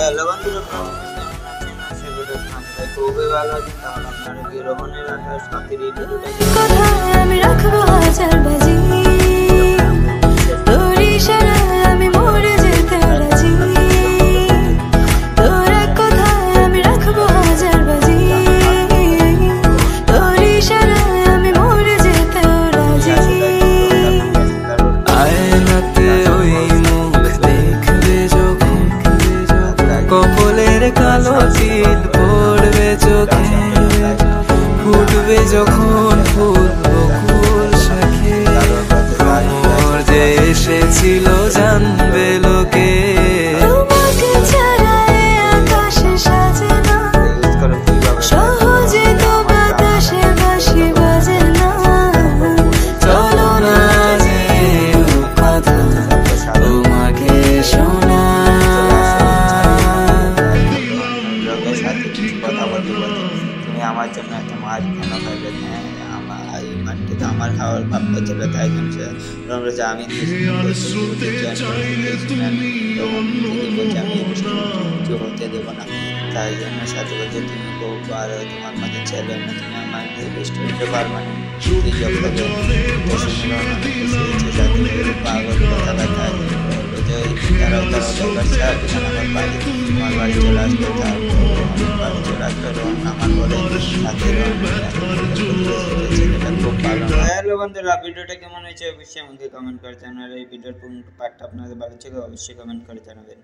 Hello বন্ধুরা, আশা করি আপনারা খুবই ভালো আছেন। তাহলে আপনারা কি রোহনের আকাশ সাথে রেডিওটা আমি রাখবো হাজার বাজি, তোর ইশারায় আমি মরে যেতে রাজি। তোর এক কথায় আমি রাখবো হাজার বাজি, তোর ইশারায় আমি মরে যেতে রাজি। আয়নাতে ওই মুখ দেখবে যখন, কপালের কালো তিল পড়বে চোখে, ফুটবে যখন ফুল বকুল শাখে, মোর যে এসেছিল জানবে লোকে। তোমাকে ছাড়া এ আকাশে সাজে না, সহজে তো বাতাসে বাঁশি বাজে না। চলো না যে কথা তোমাকে শোনা, লোকের সাথে কিছু কথা বলতে বলতে তুমি আমার জন্য একটা মাছ কেন খাইলে? হ্যাঁ, আমার এই মাছটা আমার খাওয়ার ভাবনা ছিল, তাই জন্য বলছে আমি কিছু হতে দেবো না। তাই জন্য সাথে বলছে তুমি খুব আর তোমার মাঝে ছেলে না, তুমি আমার রেস্টুরেন্টে পারবা না। পাগল কথা ব্যথা তারাও আমার বাড়ি, তোমার বাড়ি চলে আসবে, বাড়ি চলে আসবে আমার বলে সাথে ছেলেটা খুব ভালো। হ্যালো বন্ধুরা, ভিডিওটা কেমন হয়েছে অবশ্যই আমাকে কমেন্ট করে জানাবেন। এই ভিডিওর পার্টটা আপনাদের ভালো ছিল অবশ্যই কমেন্ট করে জানাবেন।